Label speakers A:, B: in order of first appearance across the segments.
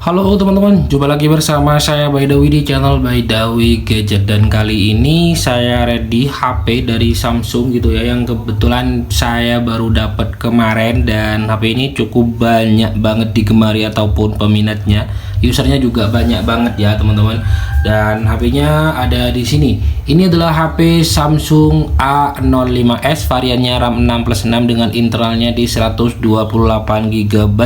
A: Halo teman-teman, jumpa lagi bersama saya Baidawi di channel Baidawi Gadget. Dan kali ini saya ready HP dari Samsung gitu ya, yang kebetulan saya baru dapat kemarin. Dan HP ini cukup banyak banget digemari ataupun peminatnya, usernya juga banyak banget ya teman-teman. Dan HP-nya ada di sini. Ini adalah HP Samsung A05s, variannya RAM 6+6 dengan internalnya di 128 GB.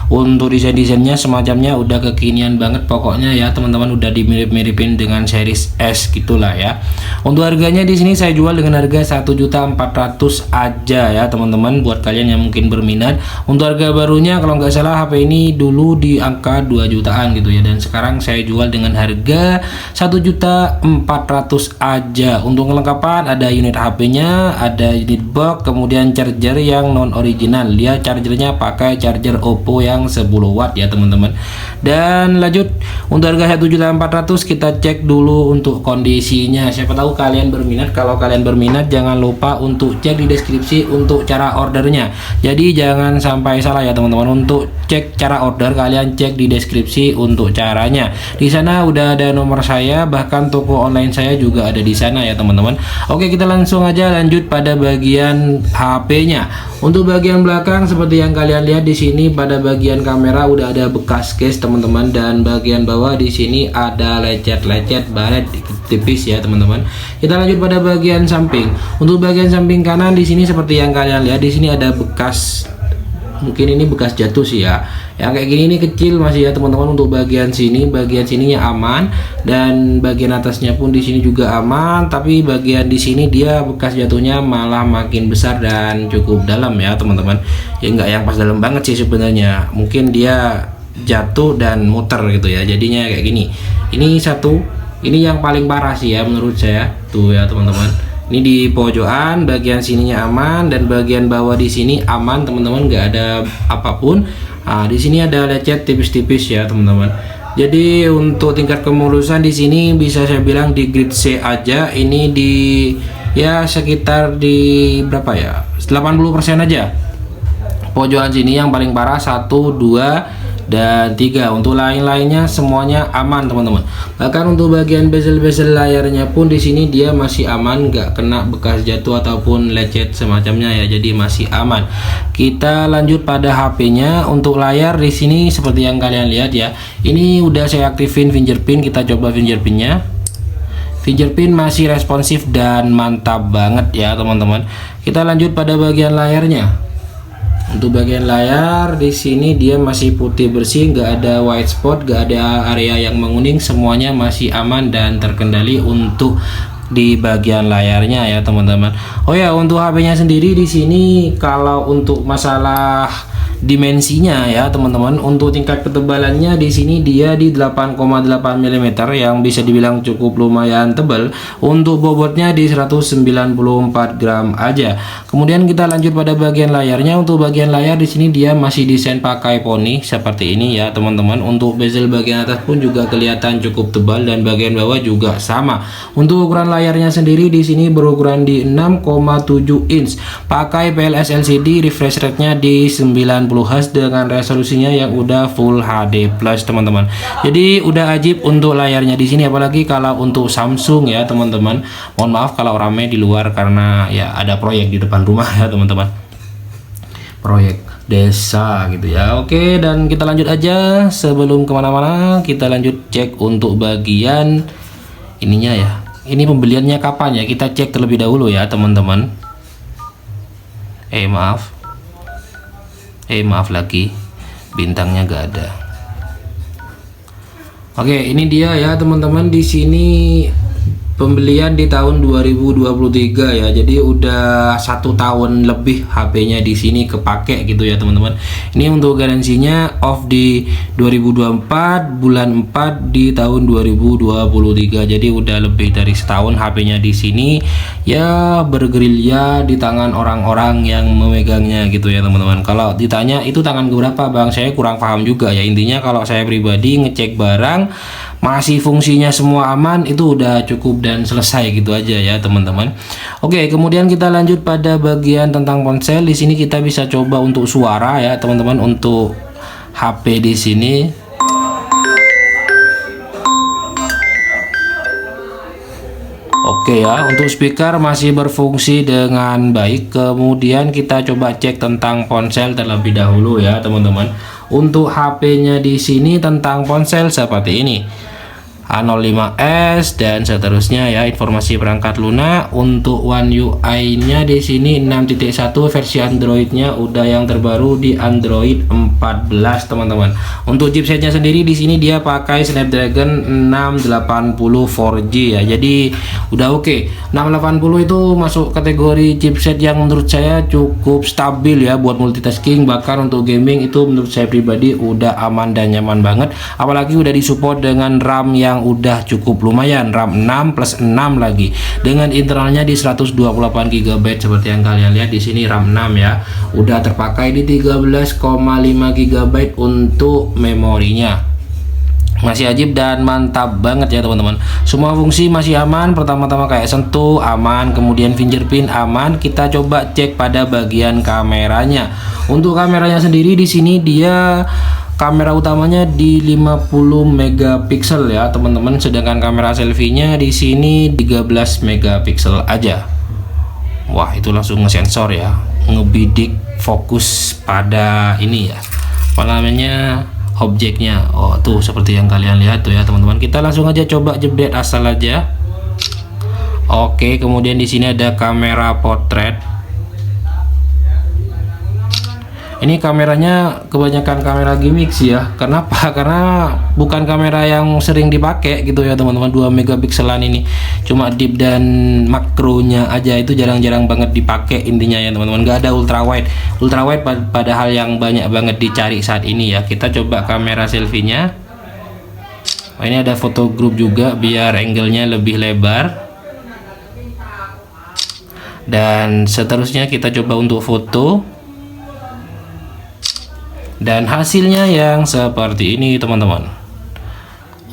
A: Untuk desain-desainnya semacamnya udah kekinian banget pokoknya ya teman-teman, udah dimirip-miripin dengan series S gitulah ya. Untuk harganya di sini saya jual dengan harga 1.400.000 aja ya teman-teman, buat kalian yang mungkin berminat. Untuk harga barunya kalau nggak salah HP ini dulu di angka 2 jutaan gitu ya, dan sekarang saya jual dengan harga 1.400.000 aja. Untuk kelengkapan ada unit HP-nya, ada unit box, kemudian charger yang non original. Dia chargernya pakai charger Oppo yang 10 watt ya teman-teman. Dan lanjut, untuk harga 1.400.000 kita cek dulu untuk kondisinya. Siapa tahu kalian berminat. Kalau kalian berminat jangan lupa untuk cek di deskripsi untuk cara ordernya. Jadi jangan sampai salah ya teman-teman. Untuk cek cara order kalian cek di deskripsi untuk caranya. Di sana udah ada nomor saya, bahkan toko online saya juga ada di sana ya teman-teman. Oke, kita langsung aja lanjut pada bagian HP-nya. Untuk bagian belakang seperti yang kalian lihat di sini, pada bagian kamera udah ada bekas case teman-teman, dan bagian bawah di sini ada lecet-lecet baret tipis ya teman-teman. Kita lanjut pada bagian samping. Untuk bagian samping kanan di sini seperti yang kalian lihat di sini ada bekas, mungkin ini bekas jatuh sih ya. Yang kayak gini ini kecil masih ya teman-teman. Untuk bagian sininya aman, dan bagian atasnya pun di sini juga aman. Tapi bagian di sini dia bekas jatuhnya malah makin besar dan cukup dalam ya teman-teman. Ya enggak yang pas dalam banget sih sebenarnya. Mungkin dia jatuh dan muter gitu ya. Jadinya kayak gini. Ini satu, ini yang paling parah sih ya menurut saya. Tuh ya teman-teman. Ini di pojokan, bagian sininya aman, dan bagian bawah di sini aman teman-teman, nggak ada apapun. Nah, di sini ada lecet tipis-tipis ya teman-teman. Jadi untuk tingkat kemulusan di sini bisa saya bilang di grade C aja. Ini di ya sekitar di berapa ya? 80% aja. Pojokan sini yang paling parah 1, 2 dan 3. Untuk lain-lainnya semuanya aman teman-teman. Bahkan untuk bagian bezel-bezel layarnya pun di sini dia masih aman, nggak kena bekas jatuh ataupun lecet semacamnya ya. Jadi masih aman. Kita lanjut pada HP-nya. Untuk layar di sini seperti yang kalian lihat ya. Ini udah saya aktifin fingerprint. Kita coba fingerprintnya. Fingerprint masih responsif dan mantap banget ya teman-teman. Kita lanjut pada bagian layarnya. Untuk bagian layar di sini dia masih putih bersih, nggak ada white spot, nggak ada area yang menguning, semuanya masih aman dan terkendali untuk di bagian layarnya ya teman-teman. Oh ya, untuk HP-nya sendiri di sini kalau untuk masalah dimensinya ya teman-teman, untuk tingkat ketebalannya di sini dia di 8,8 mm yang bisa dibilang cukup lumayan tebal. Untuk bobotnya di 194 gram aja. Kemudian kita lanjut pada bagian layarnya. Untuk bagian layar di sini dia masih desain pakai poni seperti ini ya teman-teman. Untuk bezel bagian atas pun juga kelihatan cukup tebal, dan bagian bawah juga sama. Untuk ukuran layarnya sendiri di sini berukuran di 6,7 inch, pakai PLS LCD, refresh rate-nya di 90 Hz dengan resolusinya yang udah Full HD Plus teman-teman. Jadi udah ajib untuk layarnya di sini, apalagi kalau untuk Samsung ya teman-teman. Mohon maaf kalau rame di luar karena ya ada proyek di depan rumah ya teman-teman, proyek desa gitu ya. Oke, dan kita lanjut aja. Sebelum kemana-mana kita lanjut cek untuk bagian ininya ya. Ini pembeliannya kapan ya, kita cek terlebih dahulu ya teman-teman. Maaf lagi, bintangnya gak ada. Oke, ini dia ya teman-teman. Di sini pembelian di tahun 2023 ya. Jadi udah 1 tahun lebih HP-nya di sini kepake gitu ya teman-teman. Ini untuk garansinya off di 2024 bulan 4 di tahun 2023. Jadi udah lebih dari setahun HP-nya di sini ya, bergerilya di tangan orang-orang yang memegangnya gitu ya teman-teman. Kalau ditanya itu tangan berapa Bang, saya kurang paham juga ya. Intinya kalau saya pribadi ngecek barang masih fungsinya semua aman, itu udah cukup dan selesai gitu aja ya teman-teman. Oke, kemudian kita lanjut pada bagian tentang ponsel. Di sini kita bisa coba untuk suara ya teman-teman. Untuk HP di sini oke ya. Untuk speaker masih berfungsi dengan baik. Kemudian kita coba cek tentang ponsel terlebih dahulu ya teman-teman. Untuk HP-nya di sini tentang ponsel seperti ini. A05s dan seterusnya ya, informasi perangkat lunak. Untuk One UI-nya di sini 6.1 versi Android-nya udah yang terbaru di Android 14 teman-teman. Untuk chipsetnya sendiri di sini dia pakai Snapdragon 680 4G ya. Jadi udah oke. 680 itu masuk kategori chipset yang menurut saya cukup stabil ya buat multitasking, bahkan untuk gaming itu menurut saya pribadi udah aman dan nyaman banget. Apalagi udah disupport dengan RAM yang udah cukup lumayan, RAM 6 plus 6 lagi dengan internalnya di 128 GB seperti yang kalian lihat di sini. RAM 6 ya, udah terpakai di 13,5 GB untuk memorinya. Masih ajib dan mantap banget ya teman-teman. Semua fungsi masih aman. Pertama-tama kayak sentuh aman, kemudian fingerprint aman. Kita coba cek pada bagian kameranya. Untuk kameranya sendiri di sini dia kamera utamanya di 50 megapiksel ya teman-teman, sedangkan kamera selfie-nya di sini 13 megapiksel aja. Wah, itu langsung ngesensor ya, ngebidik fokus pada ini ya, apa namanya, objeknya. Oh, tuh seperti yang kalian lihat tuh ya teman-teman. Kita langsung aja coba jebret asal aja. Oke, kemudian di sini ada kamera potret. Ini kameranya kebanyakan kamera gimmick sih ya. Kenapa? Karena bukan kamera yang sering dipakai gitu ya teman-teman. 2 megapikselan ini cuma deep dan makronya aja, itu jarang-jarang banget dipakai intinya ya teman-teman. Gak ada ultrawide. Ultrawide padahal yang banyak banget dicari saat ini ya. Kita coba kamera selfie-nya. Oh, ini ada foto group juga biar angle-nya lebih lebar. Dan seterusnya kita coba untuk foto. Dan hasilnya yang seperti ini teman-teman.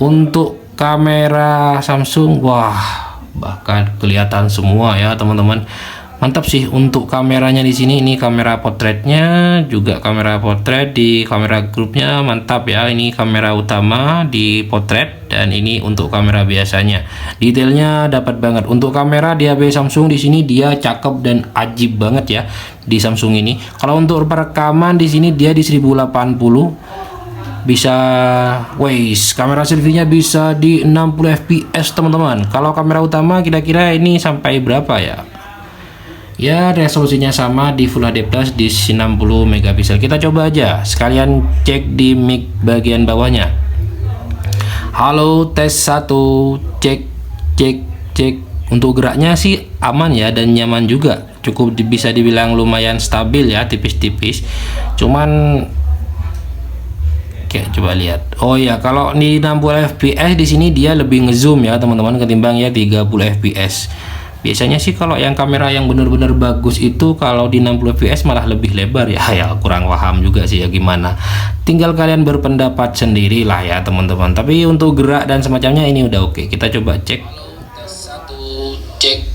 A: Untuk kamera Samsung, wah, bahkan kelihatan semua ya teman-teman. Mantap sih untuk kameranya di sini. Ini kamera potretnya, juga kamera potret di kamera grupnya mantap ya. Ini kamera utama di potret dan ini untuk kamera biasanya. Detailnya dapat banget. Untuk kamera di HP Samsung di sini dia cakep dan ajib banget ya di Samsung ini. Kalau untuk perekaman di sini dia di 1080. Bisa, wes, kamera selfie-nya bisa di 60 fps teman-teman. Kalau kamera utama kira-kira ini sampai berapa ya? Ya, resolusinya sama di Full HD Plus di 60 megapiksel. Kita coba aja sekalian cek di mic bagian bawahnya. Halo, tes 1, cek. Untuk geraknya sih aman ya dan nyaman juga. Cukup bisa dibilang lumayan stabil ya, tipis-tipis. Cuman oke, coba lihat. Oh ya, kalau di 60 fps di sini dia lebih ngezoom ya teman-teman ketimbang ya 30 fps. Biasanya sih kalau yang kamera yang benar-benar bagus itu kalau di 60 fps malah lebih lebar ya. Ya kurang paham juga sih ya gimana. Tinggal kalian berpendapat sendiri lah ya teman-teman. Tapi untuk gerak dan semacamnya ini udah oke. Kita coba cek. Satu, cek.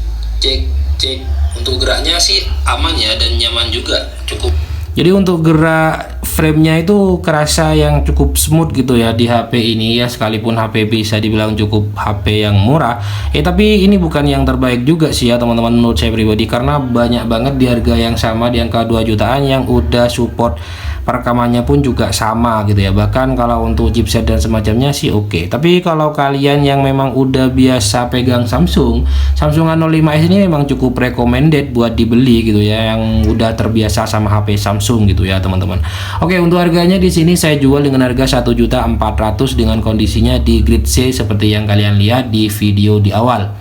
A: Untuk geraknya sih aman ya dan nyaman juga, cukup. Jadi untuk gerak frame-nya itu kerasa yang cukup smooth gitu ya di HP ini ya, sekalipun HP bisa dibilang cukup HP yang murah tapi ini bukan yang terbaik juga sih ya teman-teman menurut saya pribadi, karena banyak banget di harga yang sama di angka 2 jutaan yang udah support perekamannya pun juga sama gitu ya. Bahkan kalau untuk chipset dan semacamnya sih oke. Tapi kalau kalian yang memang udah biasa pegang Samsung A05s ini memang cukup recommended buat dibeli gitu ya, yang udah terbiasa sama HP Samsung gitu ya teman-teman. Oke, untuk harganya di sini saya jual dengan harga 1.400.000 dengan kondisinya di grade C seperti yang kalian lihat di video di awal.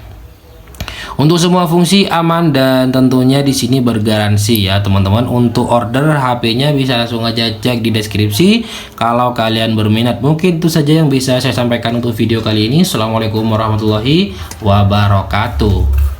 A: Untuk semua fungsi aman dan tentunya di sini bergaransi ya teman-teman. Untuk order HP-nya bisa langsung aja cek di deskripsi kalau kalian berminat. Mungkin itu saja yang bisa saya sampaikan untuk video kali ini. Assalamualaikum warahmatullahi wabarakatuh.